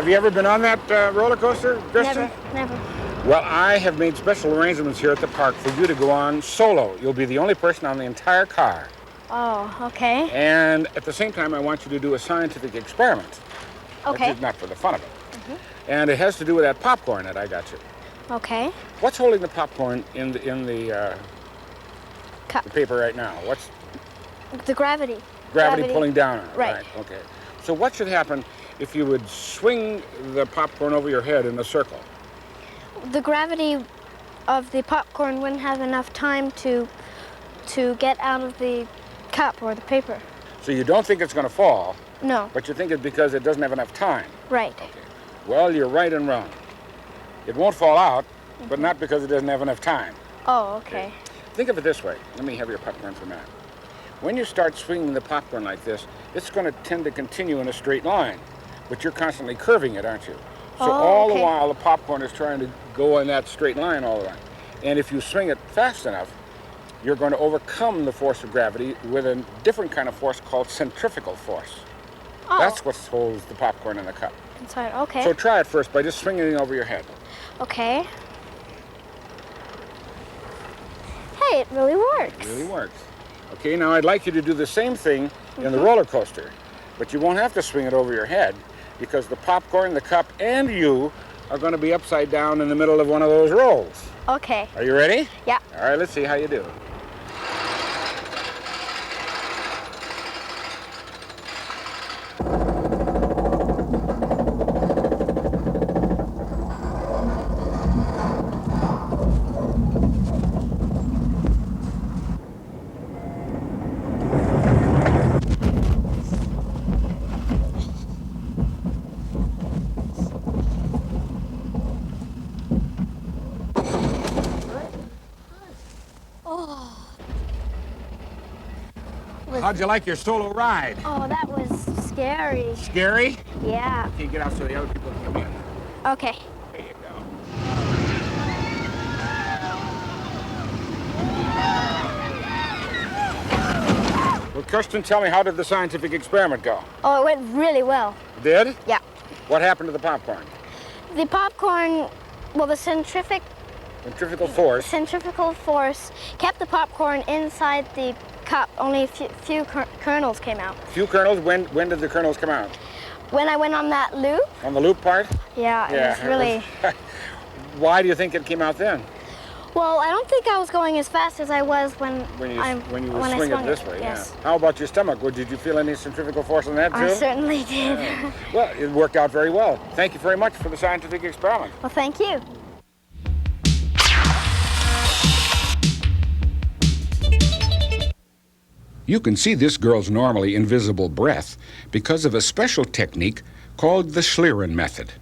Have you ever been on that roller coaster, Kristen? Never. Well, I have made special arrangements here at the park for you to go on solo. You'll be the only person on the entire car. Oh, okay. And at the same time, I want you to do a scientific experiment. Okay. Which is not for the fun of it. And it has to do with that popcorn that I got you. Okay. What's holding the popcorn in the Cup. the paper right now? What's The gravity. gravity pulling down on it? Right. Okay. So what should happen if you would swing the popcorn over your head in a circle? The gravity of the popcorn wouldn't have enough time to get out of the cup or the paper. So you don't think it's going to fall, No. but you think it's because it doesn't have enough time. Right. Okay. Well, you're right and wrong. It won't fall out, but not because it doesn't have enough time. Oh, okay. Think of it this way. Let me have your popcorn for a minute. When you start swinging the popcorn like this, it's going to tend to continue in a straight line, but you're constantly curving it, aren't you? So all the while, the popcorn is trying to go in that straight line all the time. And if you swing it fast enough, you're going to overcome the force of gravity with a different kind of force called centrifugal force. Oh. That's what holds the popcorn in the cup. Inside. Okay. So try it first by just swinging it over your head. Okay. Hey, it really works. It really works. Okay, now I'd like you to do the same thing in the roller coaster, but you won't have to swing it over your head because the popcorn, the cup, and you are going to be upside down in the middle of one of those rolls. Okay. Are you ready? Yeah. All right, let's see how you do. How'd you like your solo ride? Oh, that was scary. Scary? Yeah. Okay, get out so the other people can come in. Okay. There you go. Well, Kirsten, tell me, how did the scientific experiment go? Oh, it went really well. It did? Yeah. What happened to the popcorn? The popcorn, well, the centrifugal force kept the popcorn inside the cup. Only a few kernels came out. Few kernels? When did the kernels come out? When I went on that loop. On the loop part? Yeah, it was really... Why do you think it came out then? Well, I don't think I was going as fast as I was when you were swinging it this way. Yes. Yeah. How about your stomach? Did you feel any centrifugal force on that too? I certainly did. Yeah. Well, it worked out very well. Thank you very much for the scientific experiment. Well, thank you. You can see this girl's normally invisible breath because of a special technique called the Schlieren Method.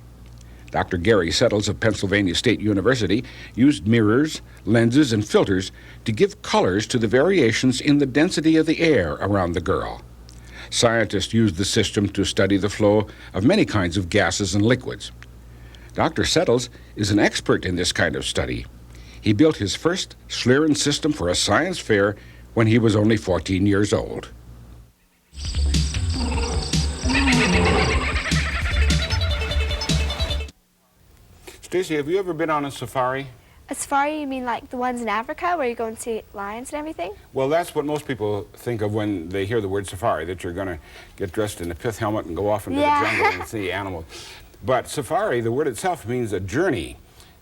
Dr. Gary Settles of Pennsylvania State University used mirrors, lenses, and filters to give colors to the variations in the density of the air around the girl. Scientists used the system to study the flow of many kinds of gases and liquids. Dr. Settles is an expert in this kind of study. He built his first Schlieren system for a science fair when he was only 14 years old. Stacy, have you ever been on a safari? A safari, you mean like the ones in Africa where you go and see lions and everything? Well, that's what most people think of when they hear the word safari, that you're going to get dressed in a pith helmet and go off into the jungle and see animals. But safari, the word itself means a journey.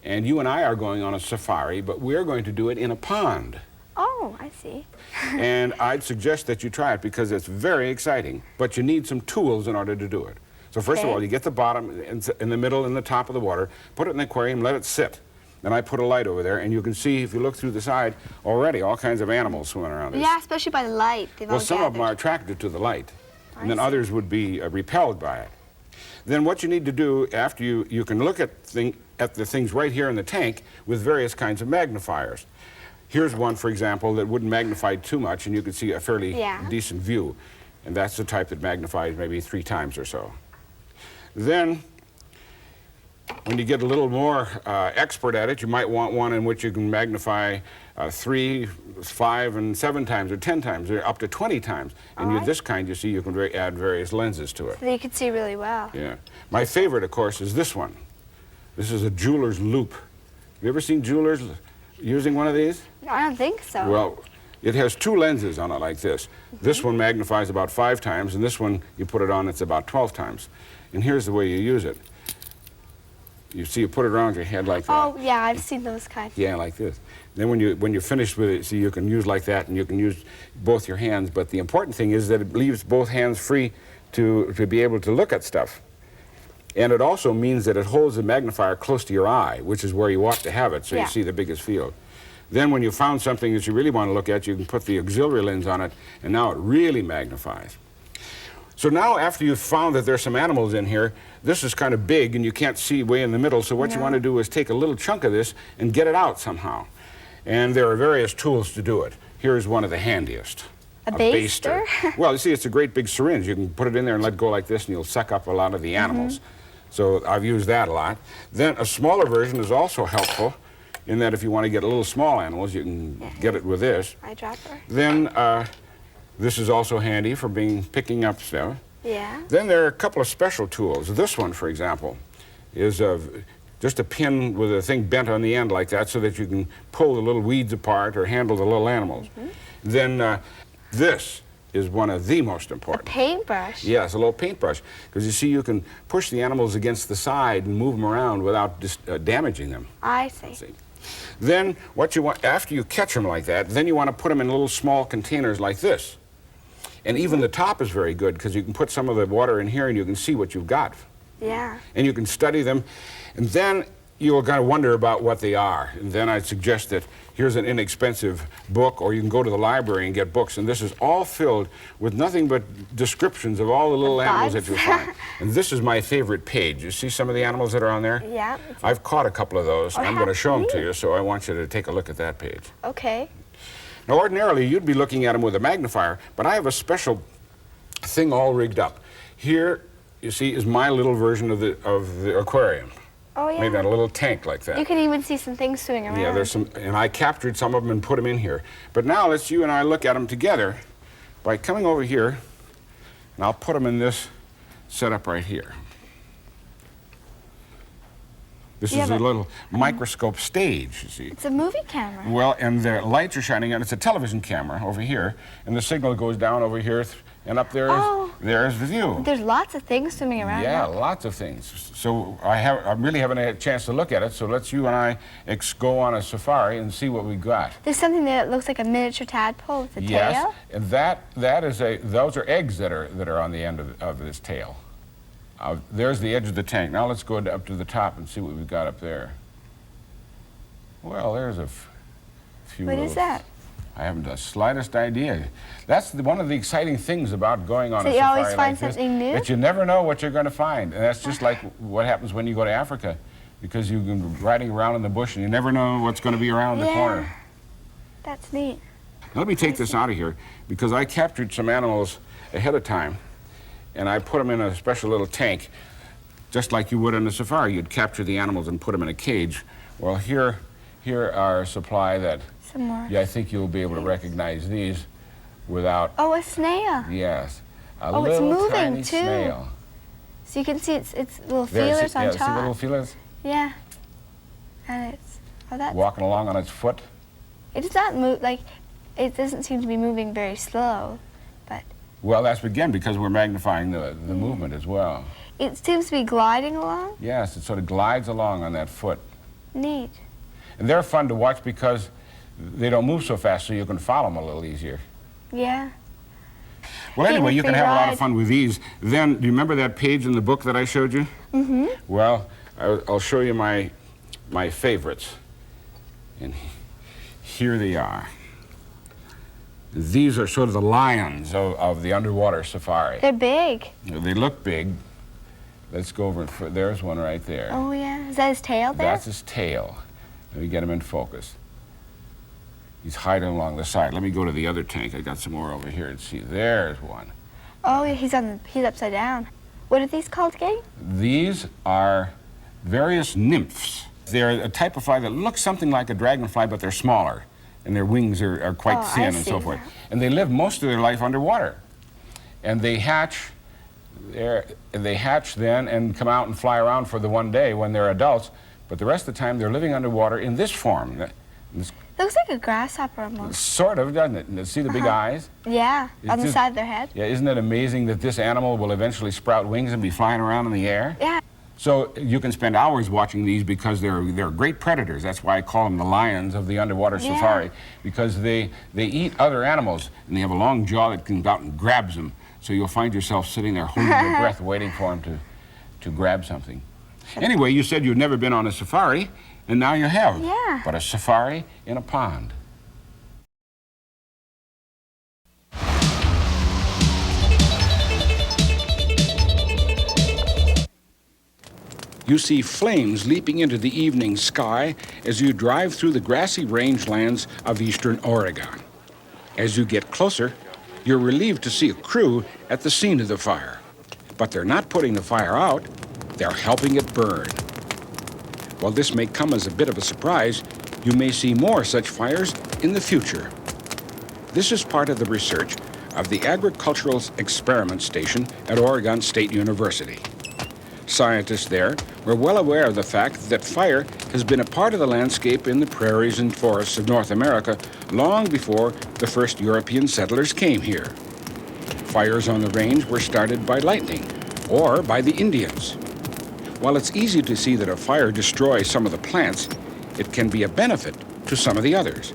And you and I are going on a safari, but we're going to do it in a pond. Oh, I see. And I'd suggest that you try it because it's very exciting, but you need some tools in order to do it. So first of all, you get the bottom, in the middle, in the top of the water, put it in the aquarium, let it sit. Then I put a light over there, and you can see, if you look through the side, already all kinds of animals swimming around. Yeah, especially by the light. Well, some of them are attracted to the light, and then others would be repelled by it. Then what you need to do after you can look at the things right here in the tank with various kinds of magnifiers. Here's one, for example, that wouldn't magnify too much, and you can see a fairly decent view. And that's the type that magnifies maybe 3 times or so. Then when you get a little more expert at it, you might want one in which you can magnify 3, 5, and 7 times, or 10 times, or up to 20 times. And this kind, you see, you can add various lenses to it. So you can see really well. Yeah. My favorite, of course, is this one. This is a jeweler's loop. You ever seen jewelers using one of these? I don't think so. Well, it has 2 lenses on it like this. This one magnifies about 5 times, and this one, you put it on, it's about 12 times. And here's the way you use it. You see, you put it around your head like that. Oh, yeah, I've seen those kinds. Yeah, like this. Then when you're finished with it, see, you can use like that, and you can use both your hands. But the important thing is that it leaves both hands free to be able to look at stuff. And it also means that it holds the magnifier close to your eye, which is where you ought to have it, so you see the biggest field. Then when you found something that you really want to look at, you can put the auxiliary lens on it, and now it really magnifies. So now, after you've found that there's some animals in here, this is kind of big and you can't see way in the middle, so what you want to do is take a little chunk of this and get it out somehow. And there are various tools to do it. Here's one of the handiest. A baster? Well, you see, it's a great big syringe. You can put it in there and let go like this, and you'll suck up a lot of the animals. So I've used that a lot. Then a smaller version is also helpful, in that if you want to get little small animals, you can get it with this. Eyedropper. Then this is also handy for picking up stuff. Yeah. Then there are a couple of special tools. This one, for example, is just a pin with a thing bent on the end like that, so that you can pull the little weeds apart or handle the little animals. Then this is one of the most important. A paintbrush? Yes, a little paintbrush. Because you see, you can push the animals against the side and move them around without damaging them. I see. Then what you want, after you catch them like that, then you want to put them in little small containers like this. And even the top is very good, because you can put some of the water in here and you can see what you've got. Yeah. And you can study them. And then you'll kind of wonder about what they are. And then I'd suggest that here's an inexpensive book, or you can go to the library and get books. And this is all filled with nothing but descriptions of all the little animals that you find. And this is my favorite page. You see some of the animals that are on there? Yeah. I've caught a couple of those. I'm going to show them neat. to you, so I want you to take a look at that page. Okay. Now, ordinarily, you'd be looking at them with a magnifier, but I have a special thing all rigged up. Here, you see, is my little version of the aquarium. Oh, yeah. Made out a little tank like that. You can even see some things swimming around. Yeah, there's some, and I captured some of them and put them in here. But now let's you and I look at them together by coming over here, and I'll put them in this setup right here. This is a little microscope stage, you see. It's a movie camera. Well, and the lights are shining, and it's a television camera over here, and the signal goes down over here, and up there, there's the view. There's lots of things swimming around. Yeah, lots of things. So I really haven't had a chance to look at it, so let's you and I go on a safari and see what we got. There's something that looks like a miniature tadpole with a tail. Yes, and those are eggs that are on the end of this tail. There's the edge of the tank. Now let's go up to the top and see what we've got up there. Well, there's a few. What is that? I haven't the slightest idea. That's one of the exciting things about going on a So you safari always find like this, something new? that you never know what you're going to find. And that's just like what happens when you go to Africa, because you've been riding around in the bush and you never know what's going to be around the corner. That's neat. Let me take this out of here, because I captured some animals ahead of time, and I put them in a special little tank, just like you would in a safari. You'd capture the animals and put them in a cage. Well, here are a supply that, Some more. I think you'll be able to recognize these without... Oh, a snail. Yes. A Oh, it's little moving, tiny too. snail. So you can see its little There, feelers on see top. the little feelers? Yeah. And it's, that's... Walking along on its foot. It does not move, like, it doesn't seem to be moving very slow, but... Well, that's again because we're magnifying the movement as well. It seems to be gliding along. Yes, it sort of glides along on that foot. Neat. And they're fun to watch because they don't move so fast, so you can follow them a little easier. Yeah. Well, Getting anyway, a you can free have a lot ride. of fun with these. Then, do you remember that page in the book that I showed you? Mm-hmm. Well, I'll show you my favorites. And here they are. These are sort of the lions of the underwater safari. They're big. They look big. Let's go over and there's one right there. Oh, yeah. Is that his tail there? That's his tail. Let me get him in focus. He's hiding along the side. Let me go to the other tank. I got some more over here and see. There's one. Oh, yeah, he's upside down. What are these called again? These are various nymphs. They're a type of fly that looks something like a dragonfly, but they're smaller, and their wings are quite thin and so forth. And they live most of their life underwater. And they hatch then and come out and fly around for the one day when they're adults, but the rest of the time they're living underwater in this form. Looks like a grasshopper almost. Sort of, doesn't it? See the big eyes? Yeah, on the just, side of their head. Yeah, isn't it amazing that this animal will eventually sprout wings and be flying around in the air? Yeah. So you can spend hours watching these because they're great predators. That's why I call them the lions of the underwater safari, because they eat other animals, and they have a long jaw that comes out and grabs them. So you'll find yourself sitting there holding your breath waiting for them to grab something. Anyway, you said you'd never been on a safari, and now you have. Yeah. But a safari in a pond. You see flames leaping into the evening sky as you drive through the grassy rangelands of eastern Oregon. As you get closer, you're relieved to see a crew at the scene of the fire. But they're not putting the fire out, they're helping it burn. While this may come as a bit of a surprise, you may see more such fires in the future. This is part of the research of the Agricultural Experiment Station at Oregon State University. Scientists there were well aware of the fact that fire has been a part of the landscape in the prairies and forests of North America long before the first European settlers came here. Fires on the range were started by lightning or by the Indians. While it's easy to see that a fire destroys some of the plants, it can be a benefit to some of the others.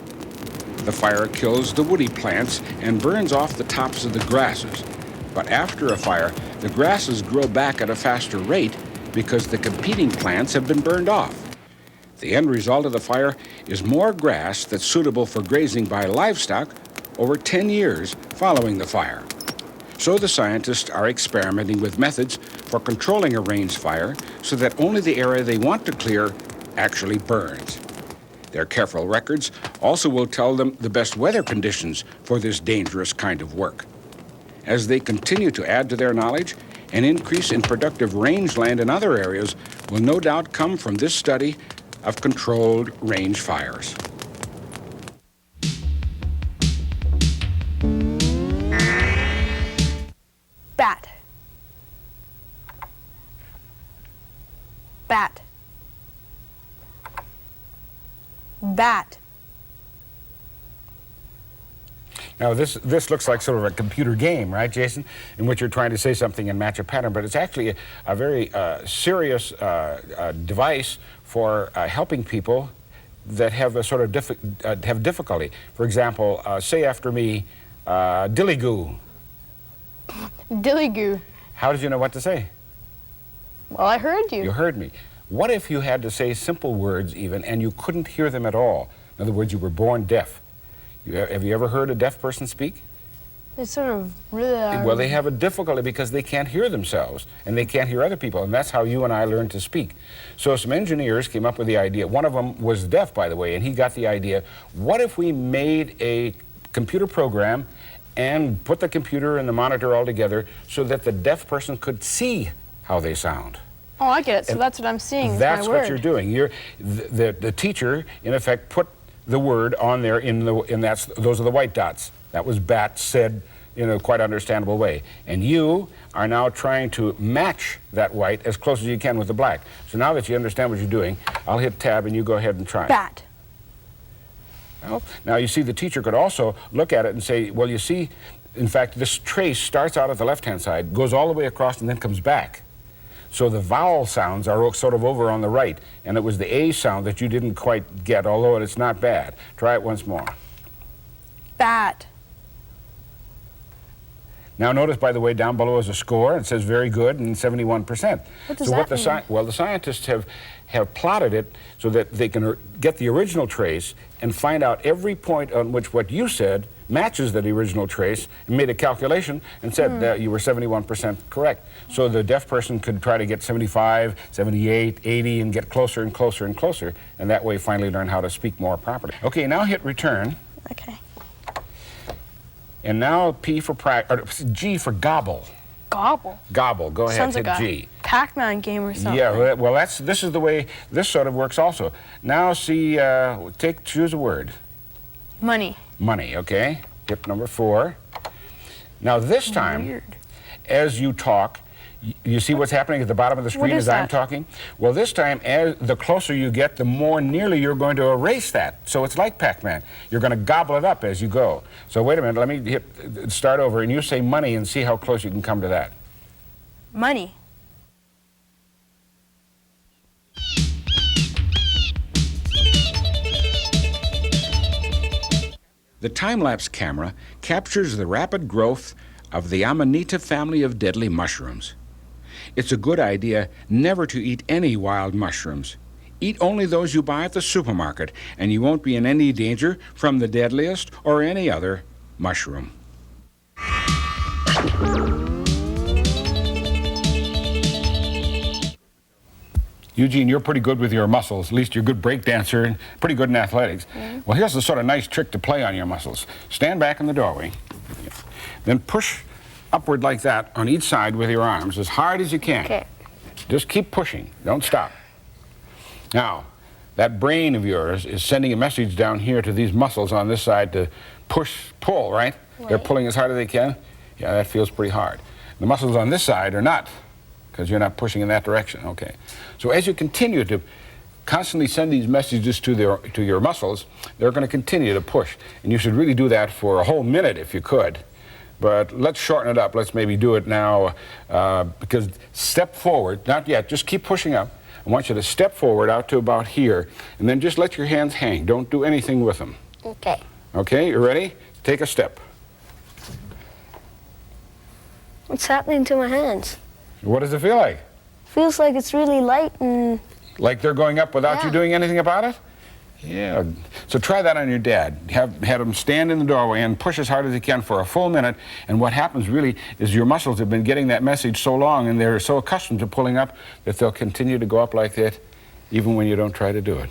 The fire kills the woody plants and burns off the tops of the grasses. But after a fire, the grasses grow back at a faster rate because the competing plants have been burned off. The end result of the fire is more grass that's suitable for grazing by livestock over 10 years following the fire. So the scientists are experimenting with methods for controlling a range fire so that only the area they want to clear actually burns. Their careful records also will tell them the best weather conditions for this dangerous kind of work. As they continue to add to their knowledge, an increase in productive rangeland in other areas will no doubt come from this study of controlled range fires. Bat. Bat. Bat. Now, this looks like sort of a computer game, right, Jason, in which you're trying to say something and match a pattern, but it's actually a very serious device for helping people that have a sort of have difficulty. For example, say after me, dilly-goo. Dilly-goo. How did you know what to say? Well, I heard you. You heard me. What if you had to say simple words even and you couldn't hear them at all? In other words, you were born deaf. Have you ever heard a deaf person speak? They sort of really Well, they have a difficulty because they can't hear themselves and they can't hear other people, and that's how you and I learned to speak. So some engineers came up with the idea. One of them was deaf, by the way, and he got the idea, what if we made a computer program and put the computer and the monitor all together so that the deaf person could see how they sound? Oh, I get it. So that's what I'm seeing. With That's my what word. you're doing. The teacher, in effect, put the word on there those are the white dots. That was bat said in a quite understandable way. And you are now trying to match that white as close as you can with the black. So now that you understand what you're doing, I'll hit tab and you go ahead and try. Bat. Well, now you see the teacher could also look at it and say, well, you see, in fact, this trace starts out at the left-hand side, goes all the way across and then comes back. So the vowel sounds are sort of over on the right, and it was the A sound that you didn't quite get, although it's not bad. Try it once more. Bat. Now notice, by the way, down below is a score. It says very good and 71%. What does so that what mean? Well, the scientists have plotted it so that they can get the original trace and find out every point on which what you said matches the original trace, and made a calculation and said that you were 71% correct. So the deaf person could try to get 75, 78, 80, and get closer and closer and closer, and that way finally learn how to speak more properly. Okay, now hit return. Okay. And now G for gobble. Gobble. Gobble. Go ahead, Sounds hit like G. Pac-Man game or something. Yeah, well, this is the way this sort of works also. Now see, choose a word. Money. Money, okay? Hit number 4. Now this time, Weird. as you talk, you see what's happening at the bottom of the screen What is as I'm that? talking? Well, this time, as the closer you get, the more nearly you're going to erase that. So it's like Pac-Man. You're going to gobble it up as you go. So wait a minute, let me start over, and you say money and see how close you can come to that. Money. The time-lapse camera captures the rapid growth of the Amanita family of deadly mushrooms. It's a good idea never to eat any wild mushrooms. Eat only those you buy at the supermarket, and you won't be in any danger from the deadliest or any other mushroom. Eugene, you're pretty good with your muscles. At least you're a good break dancer and pretty good in athletics. Well, here's the sort of nice trick to play on your muscles. Stand back in the doorway. Then push upward like that on each side with your arms as hard as you can. Okay. Just keep pushing. Don't stop. Now, that brain of yours is sending a message down here to these muscles on this side to pull, right? They're pulling as hard as they can. Yeah, that feels pretty hard. The muscles on this side are not, because you're not pushing in that direction. Okay. So as you continue to constantly send these messages to your muscles, they're going to continue to push. And you should really do that for a whole minute if you could. But let's shorten it up. Let's maybe do it now, because step forward, not yet, just keep pushing up. I want you to step forward out to about here, and then just let your hands hang. Don't do anything with them. Okay. Okay, you ready? Take a step. What's happening to my hands? What does it feel like? Feels like it's really light and... Like they're going up without you Yeah. doing anything about it? Yeah. So try that on your dad. Have him stand in the doorway and push as hard as he can for a full minute. And what happens really is your muscles have been getting that message so long and they're so accustomed to pulling up that they'll continue to go up like that even when you don't try to do it.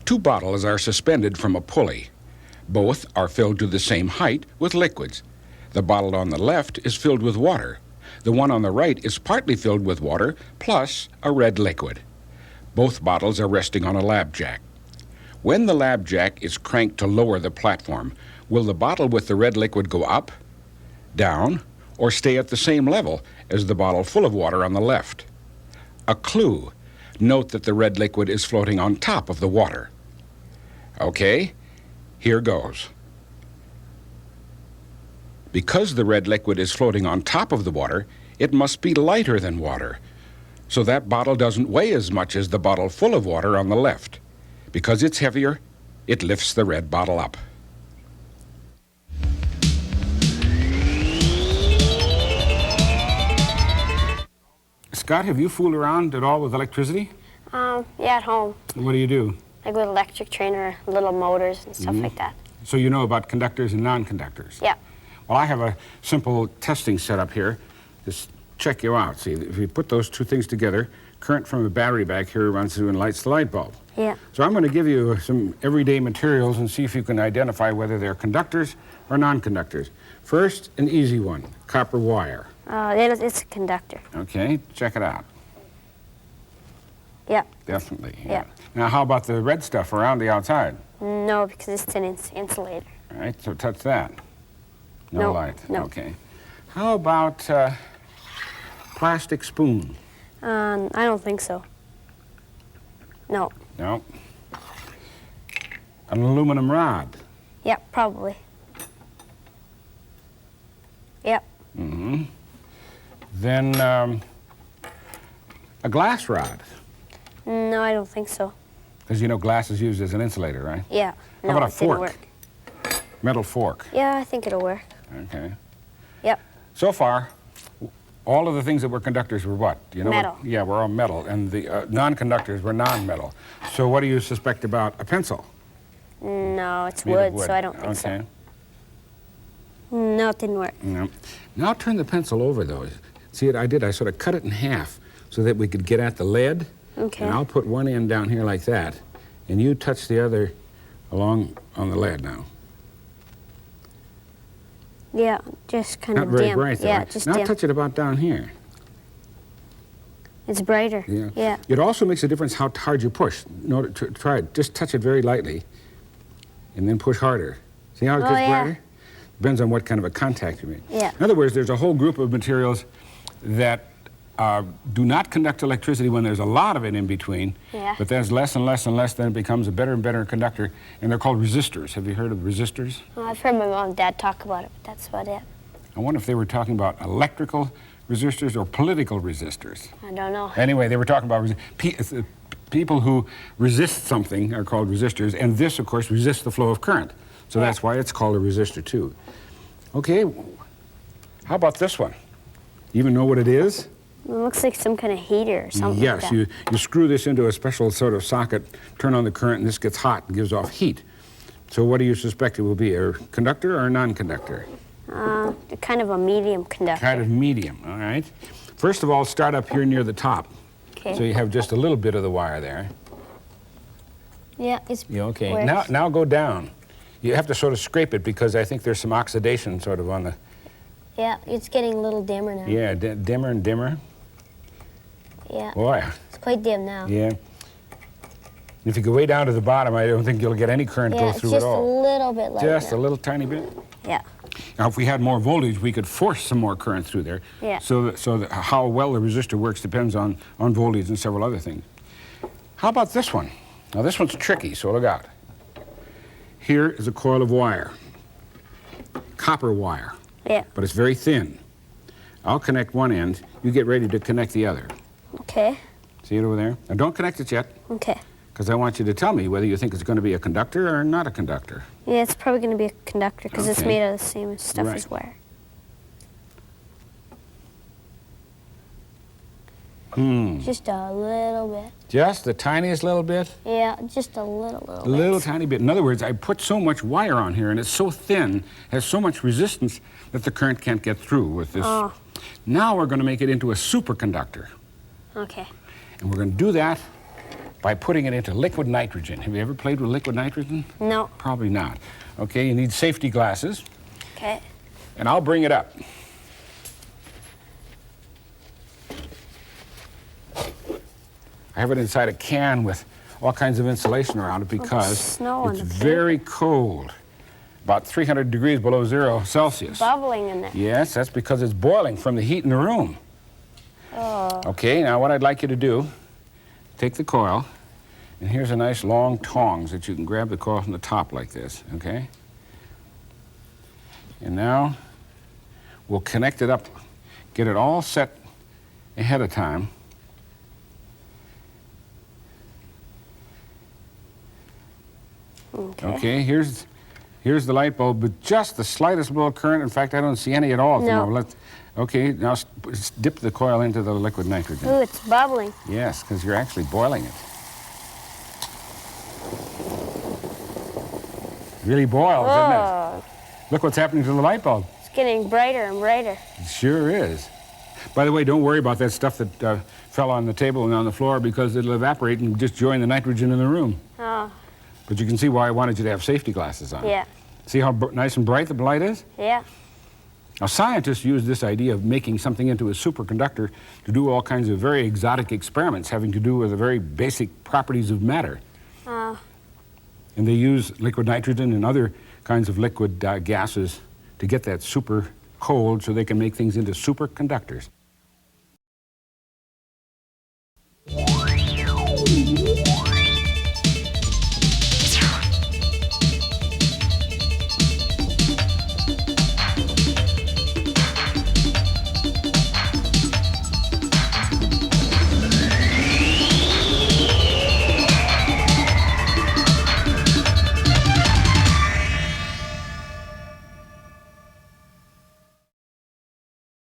Two bottles are suspended from a pulley. Both are filled to the same height with liquids. The bottle on the left is filled with water. The one on the right is partly filled with water plus a red liquid. Both bottles are resting on a lab jack. When the lab jack is cranked to lower the platform, will the bottle with the red liquid go up, down, or stay at the same level as the bottle full of water on the left? A clue. Note that the red liquid is floating on top of the water. Okay, here goes. Because the red liquid is floating on top of the water, it must be lighter than water. So that bottle doesn't weigh as much as the bottle full of water on the left. Because it's heavier, it lifts the red bottle up. Scott, have you fooled around at all with electricity? Yeah, at home. What do you do? Like with electric trainer, little motors and stuff like that. So you know about conductors and non-conductors? Yeah. Well, I have a simple testing setup here. Just check you out. See, if you put those two things together, current from the battery back here runs through and lights the light bulb. Yeah. So I'm going to give you some everyday materials and see if you can identify whether they're conductors or non-conductors. First, an easy one, copper wire. It's a conductor. Okay, check it out. Yeah. Definitely. Yeah. Now, how about the red stuff around the outside? No, because it's an insulator. All right, so touch that. No No, light. no. Okay. How about plastic spoon? I don't think so. No. No. An aluminum rod. Yeah, probably. Yep. Mm-hmm. Then a glass rod. No, I don't think so. Because you know glass is used as an insulator, right? Yeah. How No, about a it didn't fork? work. Metal fork. Yeah, I think it'll work. Okay. Yep. So far, all of the things that were conductors were what? Do you know? Metal. Yeah, we're all metal. And the non-conductors were non-metal. So what do you suspect about a pencil? No, it's Made of wood, so I don't think okay. so. No, it didn't work. No. Now turn the pencil over, though. See what I did? I sort of cut it in half so that we could get at the lead. Okay. And I'll put one end down here like that, and you touch the other along on the lead now. Yeah, just kind Not of very dim. bright, though, Yeah, right? just now dim. touch it about down here. It's brighter. Yeah. Yeah. It also makes a difference how hard you push. No, try it. Just touch it very lightly, and then push harder. See how it gets yeah. brighter? Depends on what kind of a contact you make. Yeah. In other words, there's a whole group of materials that do not conduct electricity when there's a lot of it in between, Yeah. but there's less and less and less, then it becomes a better and better conductor, and they're called resistors. Have you heard of resistors? Well, I've heard my mom and dad talk about it, but that's about it. I wonder if they were talking about electrical resistors or political resistors. I don't know. Anyway, they were talking about people who resist something are called resistors, and this, of course, resists the flow of current. So that's why it's called a resistor, too. Okay, how about this one? You even know what it is? It looks like some kind of heater or something Yes, like that. you screw this into a special sort of socket, turn on the current, and this gets hot and gives off heat. So what do you suspect it will be, a conductor or a non-conductor? Kind of a medium conductor. Kind of medium, all right. First of all, start up here near the top. Okay. So you have just a little bit of the wire there. Yeah, it's... Yeah, okay. Where's- Now go down. You have to sort of scrape it because I think there's some oxidation sort of on the... Yeah, it's getting a little dimmer now. Yeah, dimmer and dimmer. Yeah, Boy, it's quite dim now. yeah. If you go way down to the bottom, I don't think you'll get any current Yeah, go it's through just at a all. little bit light Just now. a little tiny bit. Yeah. Now, if we had more voltage, we could force some more current through there. Yeah. So that how well the resistor works depends on voltage and several other things. How about this one? Now, this one's tricky, so look out. Here is a coil of wire, copper wire, Yeah. but it's very thin. I'll connect one end. You get ready to connect the other. Okay. See it over there? Now, don't connect it yet, Okay. because I want you to tell me whether you think it's going to be a conductor or not a conductor. Yeah, it's probably going to be a conductor because it's Okay. made out of the same stuff Right. as wire. Just a little bit. Just the tiniest little bit? Yeah, just a little A little bit. tiny bit. In other words, I put so much wire on here, and it's so thin, has so much resistance that the current can't get through with this. Oh. Now we're going to make it into a superconductor. Okay. And we're going to do that by putting it into liquid nitrogen. Have you ever played with liquid nitrogen? No. Probably not. Okay, you need safety glasses, Okay. and I'll bring it up. I have it inside a can with all kinds of insulation around it because snow on it's the paper. very cold, about 300 degrees below 0 Celsius. Bubbling in there. Yes, that's because it's boiling from the heat in the room. Oh. Okay, now what I'd like you to do, take the coil, and here's a nice long tongs that you can grab the coil from the top like this, okay? And now we'll connect it up, get it all set ahead of time. Okay, here's the light bulb with just the slightest little current. In fact, I don't see any at all. at the No. moment. Okay, now dip the coil into the liquid nitrogen. Ooh, it's bubbling. Yes, because you're actually boiling it. Really boils, doesn't it? Oh, Look what's happening to the light bulb. it's getting brighter and brighter. It sure is. By the way, don't worry about that stuff that fell on the table and on the floor because it'll evaporate and just join the nitrogen in the room. Oh, But you can see why I wanted you to have safety glasses on. yeah. See how nice and bright the light is? Yeah. Now, scientists use this idea of making something into a superconductor to do all kinds of very exotic experiments having to do with the very basic properties of matter. And they use liquid nitrogen and other kinds of liquid gases to get that super cold so they can make things into superconductors.